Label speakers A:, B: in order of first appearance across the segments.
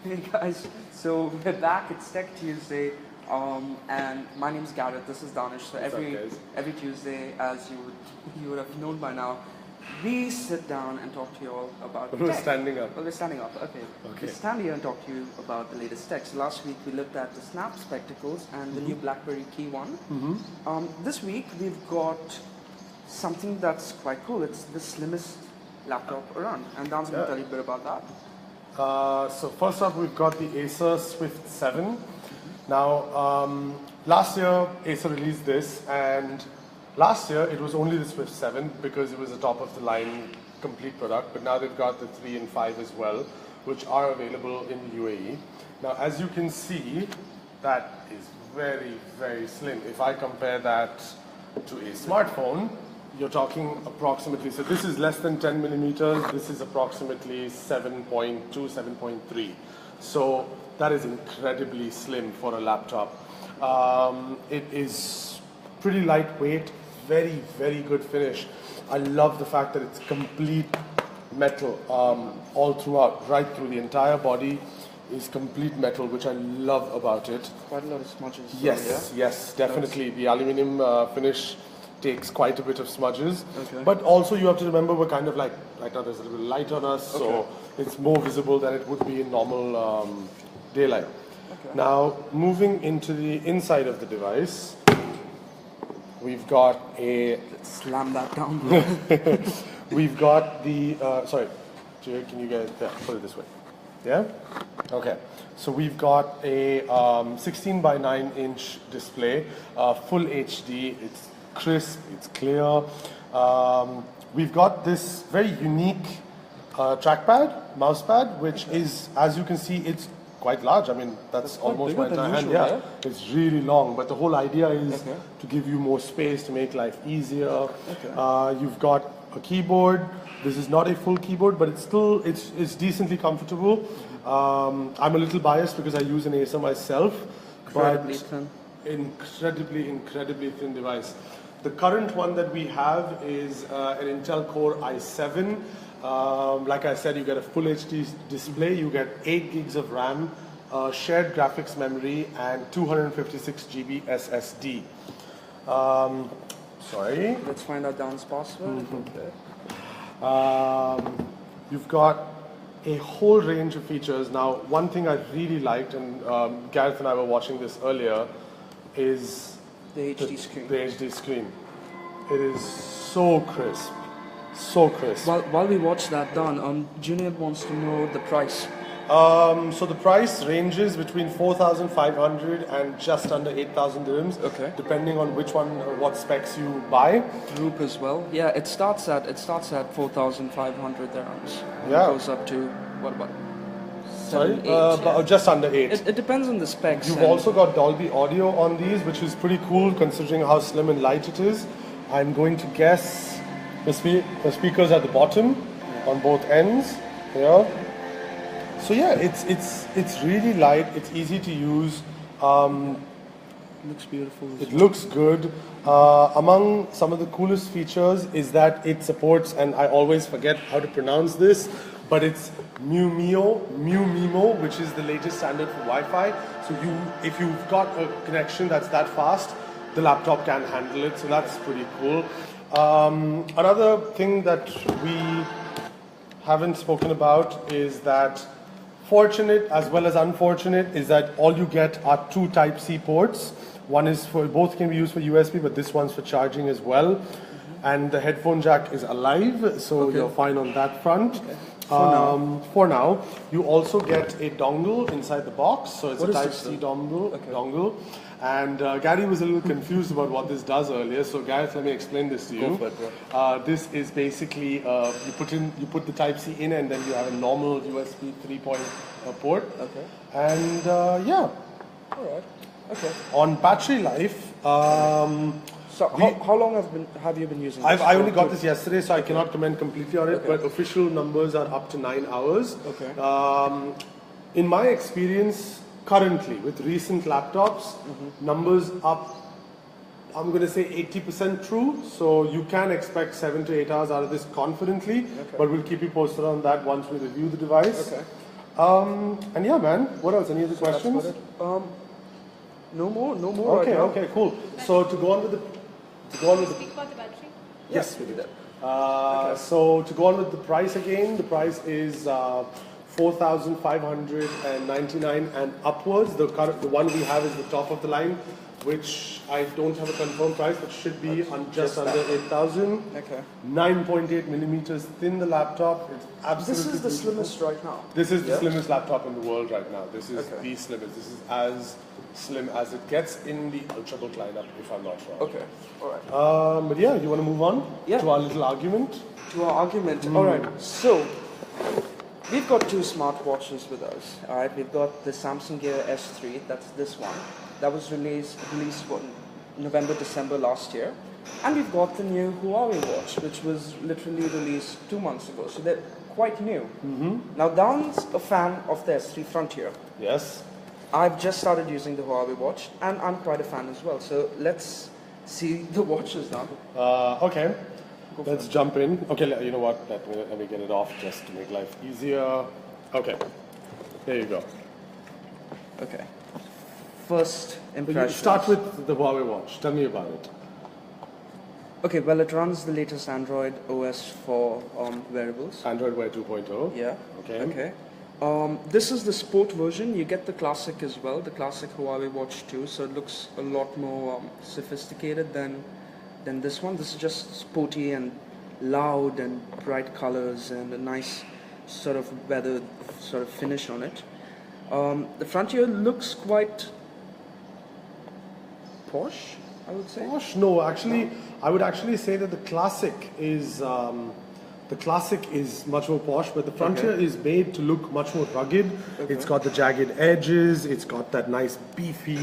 A: Hey guys, so we're back. It's Tech Tuesday, and my name's Garrett. This is Danish. So
B: What's up,
A: every
B: guys?
A: every Tuesday, as you would have known by now, we sit down and talk to you all about
B: We're
A: tech.
B: standing up.
A: Well, we're standing up. Okay. We stand here and talk to you about the latest tech. So last week we looked at the Snap Spectacles and the new BlackBerry Key One. This week we've got something that's quite cool. It's the slimmest laptop around, and Dan's going to tell you a bit about that.
B: So first up, we've got the Acer Swift 7. Now, last year Acer released this, and last year it was only the Swift 7 because it was a top-of-the-line complete product. But now they've got the 3 and 5 as well, which are available in the UAE. Now, as you can see, that is very, very slim. If I compare that to a smartphone, you're talking approximately, so this is less than 10 millimeters, this is approximately 7.2, 7.3. So that is incredibly slim for a laptop. It is pretty lightweight, very, very good finish. I love the fact that it's complete metal all throughout, right through the entire body is complete metal, which I love about it.
A: Quite a lot of smudges.
B: Yes, yes, definitely. The aluminum finish takes quite a bit of smudges.
A: Okay.
B: But also you have to remember we're kind of like, right now there's a little light on us, so it's more visible than it would be in normal daylight.
A: Okay.
B: Now, moving into the inside of the device, we've got a...
A: Let's slam that down, bro.
B: We've got the... sorry, Jay, can you guys put it this way? Yeah? Okay. So we've got a 16 by 9 inch display, full HD. It's crisp, it's clear. We've got this very unique trackpad, mouse pad, which is, as you can see, it's quite large. I mean, that's almost my
A: bigger than
B: entire hand.
A: usual,
B: Yeah, it's really long, but the whole idea is
A: Okay.
B: to give you more space, to make life easier. You've got a keyboard. This is not a full keyboard, but it's still, it's decently comfortable. I'm a little biased because I use an Acer myself,
A: Incredibly
B: but
A: thin.
B: incredibly thin device. The current one that we have is an Intel Core i7. Like I said, you get a full HD display, you get 8 gigs of RAM, shared graphics memory, and 256 GB SSD. Sorry.
A: Let's find out Dan's password.
B: You've got a whole range of features. Now, one thing I really liked, and Gareth and I were watching this earlier, is
A: The HD screen.
B: The HD screen. It is so crisp. So crisp.
A: While we watch that, Dan, Junaid wants to know the price.
B: So the price ranges between 4,500 and just under 8,000 dirhams, depending on which one or what specs you buy.
A: Group as well. Yeah, it starts at 4,500 dirhams.
B: Yeah.
A: It goes up to what?
B: Sorry,
A: 7, 8, yeah.
B: just under 8.
A: It depends on the specs.
B: You've
A: and-
B: also got Dolby Audio on these, which is pretty cool considering how slim and light it is. I'm going to guess the speakers at the bottom on both ends. Yeah. So yeah, it's really light. It's easy to use.
A: looks beautiful.
B: It looks good. Among some of the coolest features is that it supports, and I always forget how to pronounce this, but it's MIMO, which is the latest standard for Wi-Fi. So if you've got a connection that's that fast, the laptop can handle it. So that's pretty cool. Another thing that we haven't spoken about is that fortunate as well as unfortunate is that all you get are 2 Type-C ports. One is for, both can be used for USB, but this one's for charging as well. And the headphone jack is alive, so you're fine on that front. For now, you also get a dongle inside the box, so it's a Type-C dongle. And Gary was a little confused about what this does earlier, so Gareth, let me explain this to you.
A: Go for it, bro.
B: This is basically you put the Type-C in, and then you have a normal USB 3 port.
A: Okay.
B: And yeah.
A: All right. Okay.
B: On battery life.
A: So how long have you been using this?
B: I only got this yesterday, so I cannot comment completely on it, but official numbers are up to 9 hours.
A: Okay.
B: In my experience, currently, with recent laptops, numbers up, I'm going to say 80% true, so you can expect 7 to 8 hours out of this confidently, but we'll keep you posted on that once we review the device.
A: Okay.
B: And yeah, man. What else? Any other questions?
A: That's about it. No more.
B: Okay,
A: right now.
B: okay, cool. So to go on with the
C: Speak about the battery.
B: yes, we do that. So to go on with the price again, the price is 4,599 and upwards. The one we have is the top of the line, which I don't have a confirmed price, but should be just under 8,000.
A: Okay.
B: 9.8 millimeters thin, the laptop. It's absolutely
A: This is the
B: beautiful.
A: slimmest right now.
B: This is the
A: Yeah?
B: slimmest laptop in the world right now. This is
A: Okay.
B: the slimmest. This is as slim as it gets in the Ultrabook lineup, if I'm not wrong.
A: Okay. All right.
B: But yeah, you want to move on
A: Yeah.
B: to our little argument?
A: To our argument. All right. So we've got two smartwatches with us. All right. We've got the Samsung Gear S3. That's this one. That was released what, November, December last year. And we've got the new Huawei watch, which was literally released 2 months ago. So they're quite new. Now, Dan's a fan of the S3 Frontier.
B: Yes.
A: I've just started using the Huawei watch, and I'm quite a fan as well. So let's see the watches now.
B: Okay. Let's jump in. Okay, you know what? Let me get it off just to make life easier. Okay. There you go.
A: Okay. First
B: But
A: impression.
B: you start with the Huawei watch. Tell me about it.
A: Okay, well, it runs the latest Android OS for wearables.
B: Android Wear 2.0.
A: Yeah.
B: Okay.
A: Okay. This is the sport version. You get the classic as well, the classic Huawei Watch 2. So it looks a lot more sophisticated than this one. This is just sporty and loud and bright colors and a nice sort of weathered sort of finish on it. The Frontier looks quite posh, I would say.
B: Gosh, no, actually, I would actually say that the classic is much more posh, but the Frontier is made to look much more rugged. It's got the jagged edges. It's got that nice beefy,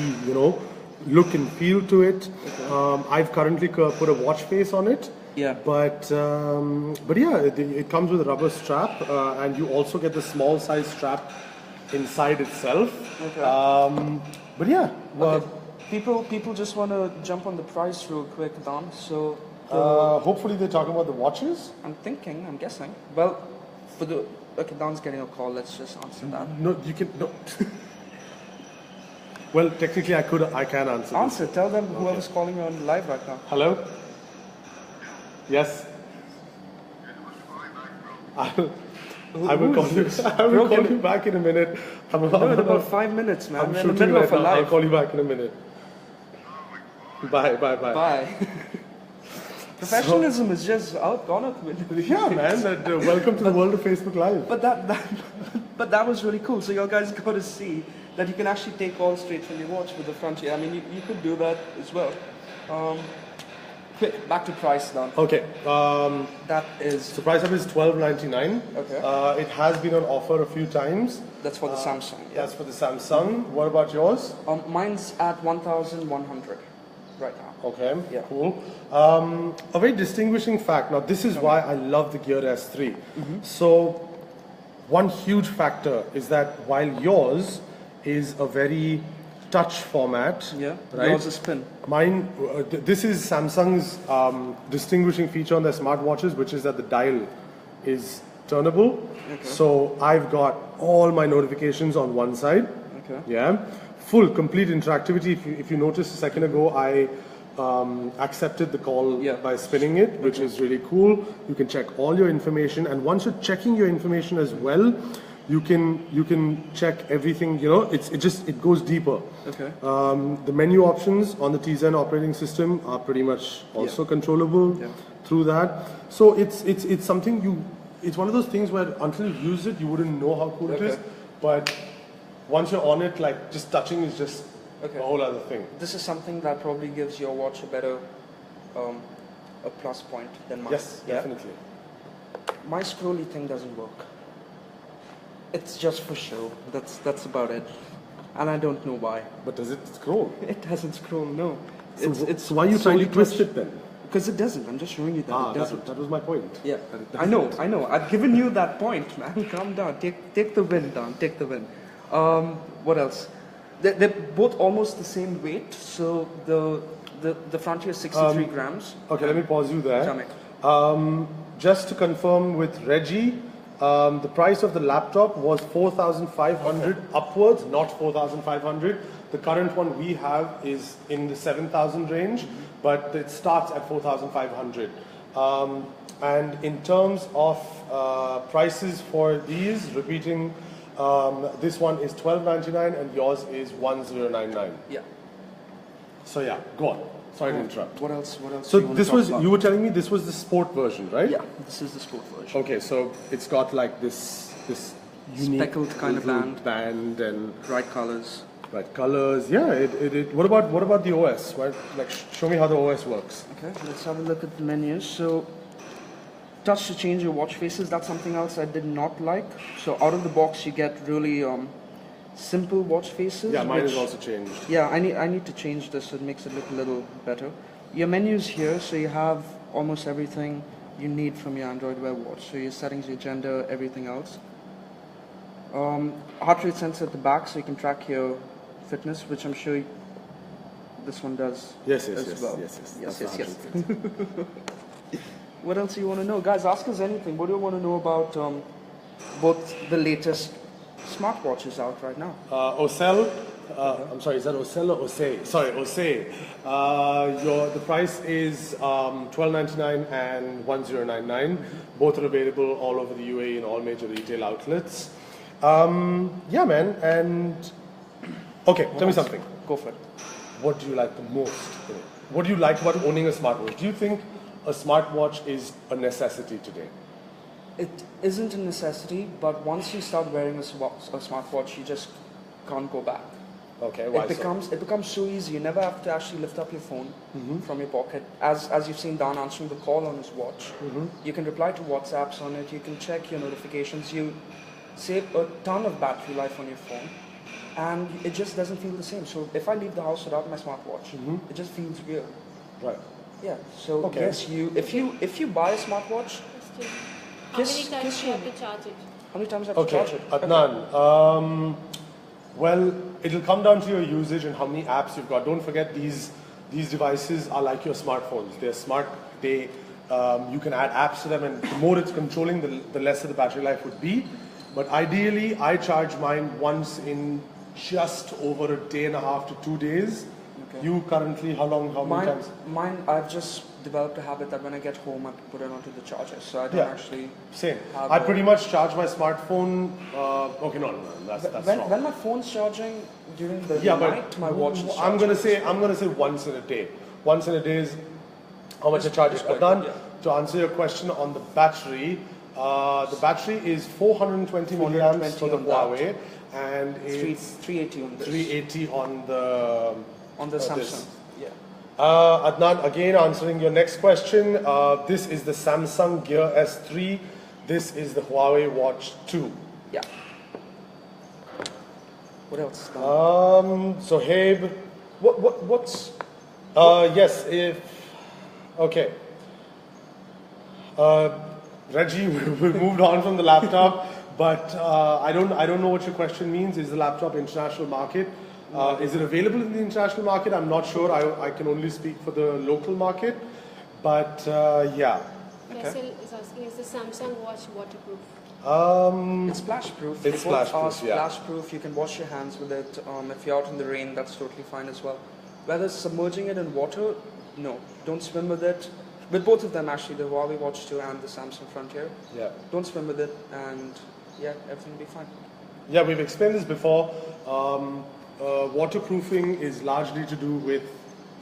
B: look and feel to it. I've currently put a watch face on it.
A: Yeah.
B: But yeah, it comes with a rubber strap, and you also get the small size strap inside itself.
A: Okay.
B: But yeah.
A: Okay. People just want to jump on the price real quick, Don. So
B: Hopefully they're talking about the watches.
A: I'm guessing. Well, okay, Don's getting a call. Let's just answer that.
B: No, you can no. Well, technically, I can answer.
A: Answer.
B: This.
A: Tell them whoever's calling you on live right now.
B: Hello. Yes. I will call you. I will call you back in a minute.
A: No, in about 5 minutes, man.
B: I'm
A: We're in the
B: shooting
A: middle
B: right
A: of a
B: now. I'll
A: live.
B: call you back in a minute. Bye.
A: Bye. Professionalism is just gone out the window.
B: Yeah, man. Welcome to the world of Facebook Live.
A: But that was really cool. So you guys got to see that you can actually take calls straight from your watch with the Frontier. I mean, you could do that as well. Quick, back to price now.
B: Okay.
A: That is
B: So price up is $12.99.
A: Okay.
B: It has been on offer a few times.
A: that's for the Samsung. Yeah.
B: That's for the Samsung. What about yours?
A: Mine's at 1,100 right now.
B: Okay,
A: Yeah.
B: cool. A very distinguishing fact. Now, this is why I love the Gear S3. So, one huge factor is that while yours is a very touch format,
A: Yeah.
B: right?
A: Yours is spin.
B: Mine, this is Samsung's distinguishing feature on their smartwatches, which is that the dial is turnable.
A: Okay.
B: So I've got all my notifications on one side.
A: Okay.
B: Yeah, full, complete interactivity. If you noticed a second ago, I accepted the call
A: Yeah.
B: by spinning it, which is really cool. You can check all your information, and once you're checking your information as well, you can check everything. It goes deeper.
A: Okay.
B: The menu options on the Tizen operating system are pretty much also controllable
A: Yeah.
B: through that. So it's something it's one of those things where until you use it, you wouldn't know how cool it is.
A: Okay.
B: But once you're on it, like just touching is just
A: Okay.
B: a whole other thing.
A: This is something that probably gives your watch a better a plus point than mine.
B: Yes,
A: Yeah?
B: definitely.
A: My scrolly thing doesn't work. It's just for show. That's about it. And I don't know why.
B: But does it scroll?
A: It doesn't scroll, no.
B: So why are you trying to twist it then?
A: Because it doesn't. I'm just showing you that it doesn't.
B: that was my point.
A: Yeah,
B: That it
A: I know. I've given you that point, man. Calm down. Take the win, Dan. Take the win. What else? They're both almost the same weight. So the Frontier is 63 grams.
B: Okay, let me pause you there.
A: Tell me.
B: Just to confirm with Reggie, The price of the laptop was 4,500 upwards, not 4,500. The current one we have is in the 7,000 range, but it starts at 4,500. And in terms of prices for these, repeating, this one is 1299 and yours is 1099.
A: Yeah.
B: So yeah, go on. Sorry to interrupt.
A: What else? What else?
B: So
A: do you want
B: this
A: to talk
B: was,
A: about?
B: you were telling me this was the sport version, right?
A: Yeah, this is the sport version.
B: Okay, so it's got like this unique
A: Speckled kind of
B: little
A: band.
B: and
A: Bright colors.
B: bright colors. Yeah, what about the OS? Why, like, show me how the OS works.
A: Okay, let's have a look at the menus. So, touch to change your watch faces. That's something else I did not like. So out of the box, you get really simple watch faces.
B: Yeah, mine
A: which-
B: is also changed.
A: Yeah, I need to change this so it makes it look a little better. Your menus here, so you have almost everything you need from your Android Wear watch. So your settings, your gender, everything else. Heart rate sensor at the back, so you can track your fitness, which I'm sure this one does
B: Yes,
A: as well.
B: yes.
A: Yes,
B: That's
A: yes,
B: the
A: yes. What else do you want to know? Guys, ask us anything. What do you want to know about both the latest smartwatches out right now?
B: Ocel, I'm sorry, is that Ocel or Osei? Sorry, Osei. The price is $12.99 and $10.99. Both are available all over the UAE in all major retail outlets. Yeah, man. And okay, tell me something.
A: Go for it.
B: What do you like the most in it? What do you like about owning a smartwatch? Do you think a smartwatch is a necessity today?
A: It isn't a necessity, but once you start wearing a smartwatch, you just can't go back.
B: Okay, why
A: It becomes so easy. You never have to actually lift up your phone from your pocket. As you've seen Dan answering the call on his watch, you can reply to WhatsApps on it. You can check your notifications. You save a ton of battery life on your phone, and it just doesn't feel the same. So if I leave the house without my smartwatch, it just feels weird.
B: Right.
A: Yeah. So
B: Okay.
A: yes, if you buy a smartwatch,
C: How many times do you have to charge it?
A: how many times I have to
B: Okay,
A: charge it?
B: Adnan. Well, it'll come down to your usage and how many apps you've got. Don't forget these devices are like your smartphones. They're smart. You can add apps to them, and the more it's controlling, the lesser the battery life would be. But ideally, I charge mine once in just over a day and a half to 2 days.
A: Okay.
B: You currently, how many times?
A: Mine, I've just developed a habit that when I get home, I put it onto the charger, so I don't
B: Yeah.
A: actually.
B: Same.
A: have
B: I
A: a-
B: pretty much charge my smartphone. Okay, no, that's wrong.
A: When my phone's charging during the
B: Yeah,
A: night, my watch is
B: I'm
A: charging.
B: gonna say once in a day. Once in a day is how much I charge it.
A: It's quite
B: Adnan,
A: good,
B: to answer your question on the battery, the battery is 420 milliamps for the
A: 420 on that.
B: Huawei, and it's
A: 380 on this.
B: 380 on the
A: Samsung.
B: this.
A: Yeah.
B: Adnan, again answering your next question, this is the Samsung Gear S3. This is the Huawei Watch 2.
A: Yeah. What else?
B: Sohaib,
A: What's
B: yes, okay. Reggie, we moved on from the laptop, but I don't know what your question means. Is the laptop international market? Is it available in the international market? I'm not sure. I can only speak for the local market, but yeah.
C: Faisal is asking, is the Samsung watch waterproof?
A: It's splash proof.
B: It's
A: They both
B: splash proof,
A: are
B: yeah.
A: splash proof. You can wash your hands with it. If you're out in the rain, that's totally fine as well. Whether submerging it in water, no, don't swim with it. With both of them, actually, the Huawei Watch 2 and the Samsung Frontier,
B: Yeah.
A: don't swim with it, and yeah, everything will be fine.
B: Yeah, we've explained this before. Waterproofing is largely to do with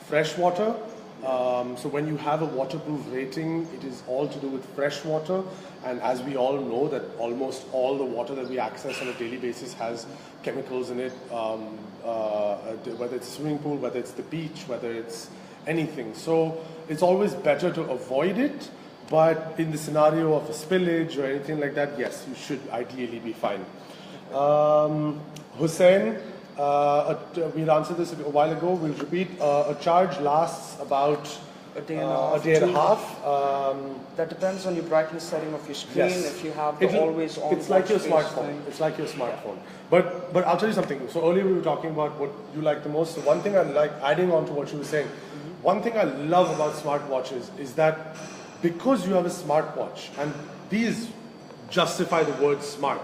B: fresh water. So when you have a waterproof rating, it is all to do with fresh water. And as we all know, that almost all the water that we access on a daily basis has chemicals in it, whether it's a swimming pool, whether it's the beach, whether it's anything. So it's always better to avoid it. But in the scenario of a spillage or anything like that, yes, you should ideally be fine. Hussein, we answered this a while ago. We'll repeat. A charge lasts about
A: A day and a half.
B: a day and a
A: 2
B: half.
A: That depends on your brightness setting of your screen.
B: Yes.
A: If you have the always on.
B: It's like your
A: watch face
B: smartphone.
A: thing.
B: It's like your smartphone. But I'll tell you something. So earlier we were talking about what you like the most. So one thing I like, adding on to what you were saying, one thing I love about smartwatches is that because you have a smartwatch, and these justify the word smart.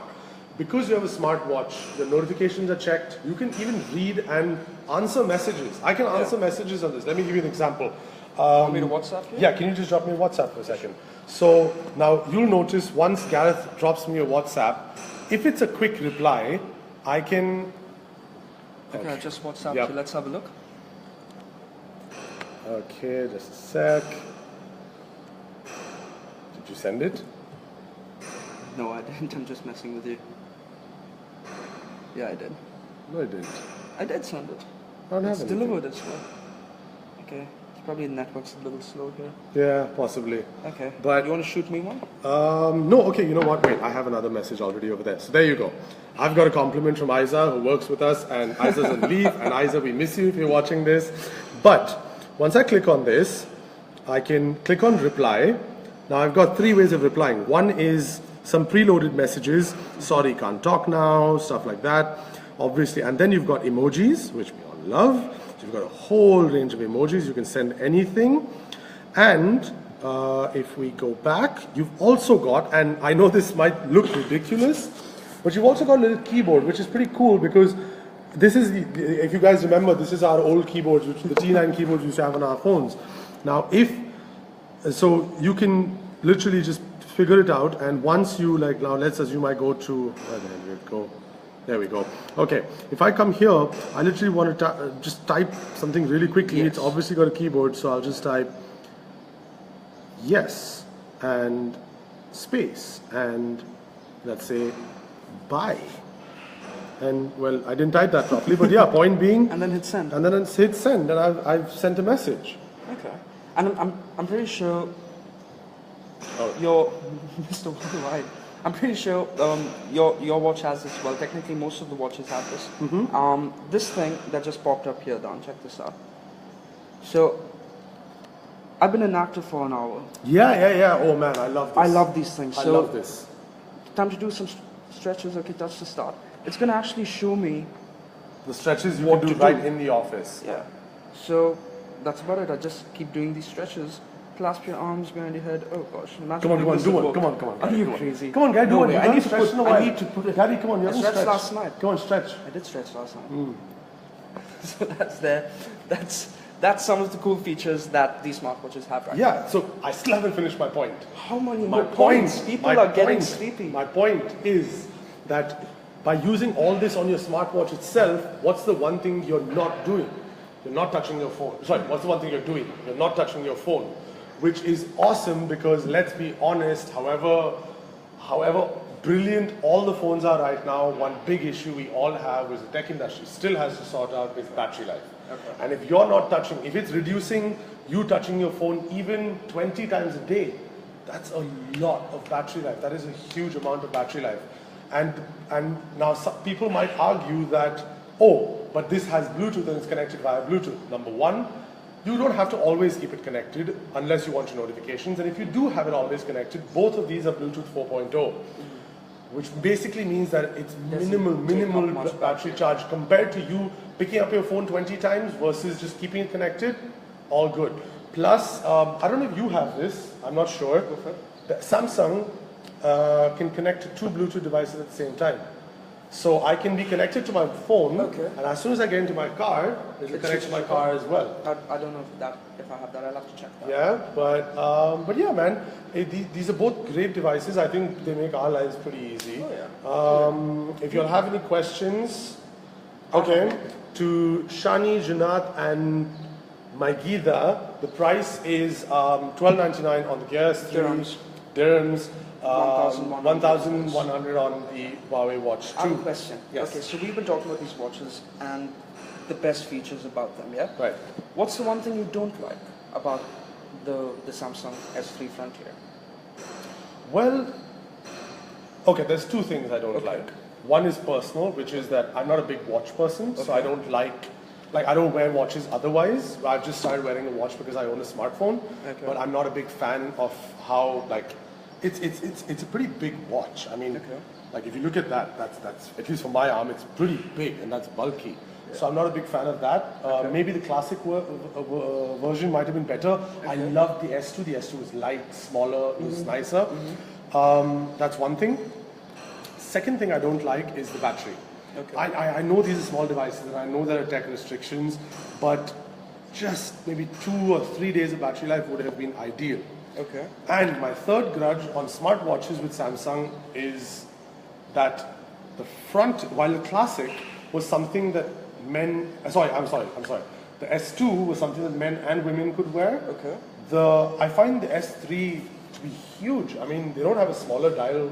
B: Because you have a smartwatch, the notifications are checked. You can even read and answer messages. I can answer messages on this. Let me give you an example.
A: Want me to WhatsApp you?
B: Yeah, can you just drop me a WhatsApp for a second? So now you'll notice once Gareth drops me a WhatsApp, if it's a quick reply, I can...
A: Okay, I just WhatsApp
B: Yep.
A: you. Let's have a look.
B: Okay, just a sec. Did you send it?
A: No, I didn't. I'm just messing with you. Yeah, I did.
B: No, I didn't.
A: I did send it.
B: I don't have
A: It's
B: anything.
A: delivered as well. Okay. It's probably the network's a little slow here.
B: Yeah, possibly.
A: Okay.
B: But-
A: you want to shoot me one?
B: No, okay, you know what? Wait, I have another message already over there. So there you go. I've got a compliment from Isa who works with us, and Isa's on leave. And Isa, we miss you if you're watching this. But once I click on this, I can click on reply. Now I've got 3 ways of replying. One is some preloaded messages. Sorry, can't talk now, stuff like that. Obviously, and then you've got emojis, which we all love. So you've got a whole range of emojis. You can send anything. And if we go back, you've also got, and I know this might look ridiculous, but you've also got a little keyboard, which is pretty cool because this is, if you guys remember, this is our old keyboards, which the T9 keyboards we used to have on our phones. Now, so you can literally just figure it out, and once you now let's assume I go to, where the hell did it go? There we go. Okay, if I come here, I literally want to just type something really quickly.
A: Yes.
B: It's obviously got a keyboard, so I'll just type yes and space and let's say bye. And well, I didn't type that properly, but yeah, point being,
A: And then hit send.
B: and then it's hit send, and I've sent a message.
A: Okay. And I'm pretty sure
B: Oh.
A: your Mr. Worldwide. I'm pretty sure your watch has this. Well, technically, most of the watches have this. This thing that just popped up here, Don. Check this out. So, I've been an actor for an hour.
B: Yeah. Oh man, I love this.
A: I love these things.
B: I
A: So,
B: love this.
A: time to do some stretches. Okay, touch the start. It's gonna actually show me.
B: The stretches you
A: What
B: can do
A: to
B: right
A: do.
B: in the office.
A: Yeah. So that's about it. I just keep doing these stretches. Clasp your arms behind your head. Oh gosh. Imagine
B: Come on,
A: doing this
B: do
A: at
B: one.
A: work.
B: Come on.
A: Are
B: Gary,
A: you
B: do one.
A: crazy?
B: Come on, guy, do
A: No
B: one.
A: way.
B: You
A: I
B: haven't
A: need to
B: stretched
A: put.
B: in a while.
A: I need to put it.
B: Gary, come on, you
A: I
B: haven't
A: stretched
B: stretched.
A: last night.
B: Come on, stretch.
A: I did stretch last night. So that's there. That's some of the cool features that these smartwatches have right
B: Yeah, so I still haven't finished my point.
A: now. How many
B: My
A: more points?
B: point,
A: People
B: my
A: are getting
B: point-
A: sleepy.
B: My point is that by using all this on your smartwatch itself, what's the one thing you're not doing? You're not touching your phone. Sorry, what's the one thing you're doing? You're not touching your phone, which is awesome because let's be honest, however brilliant all the phones are right now, one big issue we all have is the tech industry still has to sort out is battery life. And if you're not touching, if it's reducing you touching your phone even 20 times a day, that's a lot of battery life. That is a huge amount of battery life. And now some people might argue that, oh, but this has Bluetooth and it's connected via Bluetooth. Number one, you don't have to always keep it connected unless you want your notifications. And if you do have it always connected, both of these are Bluetooth 4.0, which basically means that it's minimal
A: much
B: battery charge compared to you picking up your phone 20 times versus just keeping it connected. All good. Plus, I don't know if you have this. I'm not sure.
A: Go for it.
B: The Samsung can connect to 2 Bluetooth devices at the same time. So I can be connected to my phone,
A: Okay.
B: and as soon as I get into my car, it'll connect to my car as well.
A: I don't know if I have that. I'll have to check that.
B: Yeah, but yeah, man, these are both great devices. I think they make our lives pretty easy.
A: Oh, yeah.
B: If you'll have any questions, okay, to Shani, Junat, and Maigida, the price is $12.99 on the Gear 3 dirhams, 1,100 on the Huawei Watch 2.
A: I have a question.
B: Yes.
A: Okay, so we've been talking about these watches and the best features about them, yeah?
B: Right.
A: What's the one thing you don't like about the Samsung S3 Frontier?
B: Well, okay, there's 2 things I don't
A: Okay.
B: like. One is personal, which is that I'm not a big watch person, so I don't like I don't wear watches otherwise. I've just started wearing a watch because I own a smartphone,
A: Okay.
B: but I'm not a big fan of how it's a pretty big watch. I mean,
A: Okay.
B: if you look at that, that's at least for my arm, it's pretty big and that's bulky. So I'm not a big fan of that. Maybe the classic version might have been better. I loved the S2. The S2 was light, smaller, it was nicer. That's one thing. Second thing I don't like is the battery.
A: Okay.
B: I know these are small devices and I know there are tech restrictions, but just maybe 2 or 3 days of battery life would have been ideal.
A: Okay.
B: And my third grudge on smartwatches with Samsung is that the front, while the Classic was something that men, I'm sorry. The S2 was something that men and women could wear.
A: Okay.
B: I find the S3 to be huge. I mean, they don't have a smaller dial,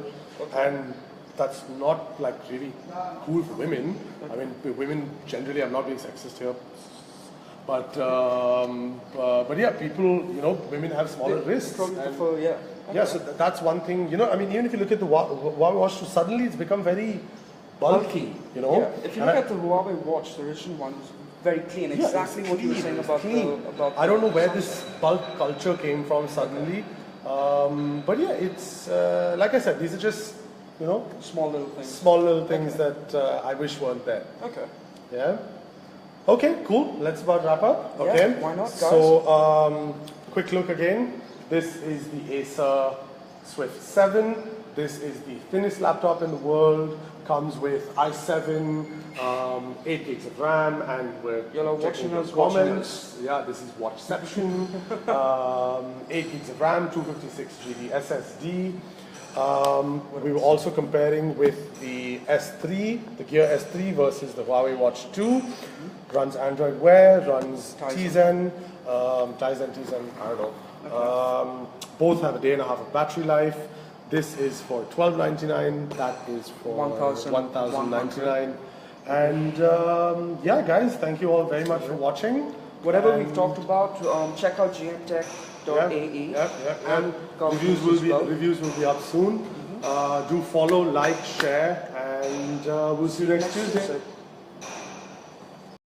B: and that's not like really cool for women. I mean, women generally, I'm not being sexist here, but yeah, people, women have smaller wrists.
A: Probably
B: and-
A: prefer, yeah.
B: yeah, so that's one thing. I mean, even if you look at the Huawei Watch 2, suddenly it's become very bulky.
A: Yeah. If you look at the Huawei watch, the original one was very clean.
B: Yeah,
A: Exactly
B: it's
A: what you were
B: clean,
A: saying
B: it's
A: about
B: clean.
A: the
B: I don't know where this bulk culture came from suddenly, but yeah, it's like I said, these are just
A: small little things.
B: small little things that I wish weren't there.
A: Okay.
B: Yeah. Okay, cool. Let's about wrap up.
A: Yeah,
B: Okay.
A: why not, guys?
B: So, quick look again. This is the Acer Swift 7. This is the thinnest laptop in the world. Comes with i7, 8 gigs of RAM, and we're
A: You're
B: checking
A: watching
B: your
A: us, watching
B: comments. Yeah, this is Watchception. 8 gigs of RAM, 256 GB SSD. We were also comparing with the S3, the Gear S3 versus the Huawei Watch 2. Runs Android Wear, runs Tizen, Tizen, I don't know. Both have a day and a half of battery life. This is for $12.99. That is for $1,099. And yeah, guys, thank you all very much for watching.
A: Whatever
B: And
A: we've talked about, check out gmtech.ae.
B: Yeah. And reviews will be up soon. Do follow, like, share, and we'll see you next Tuesday.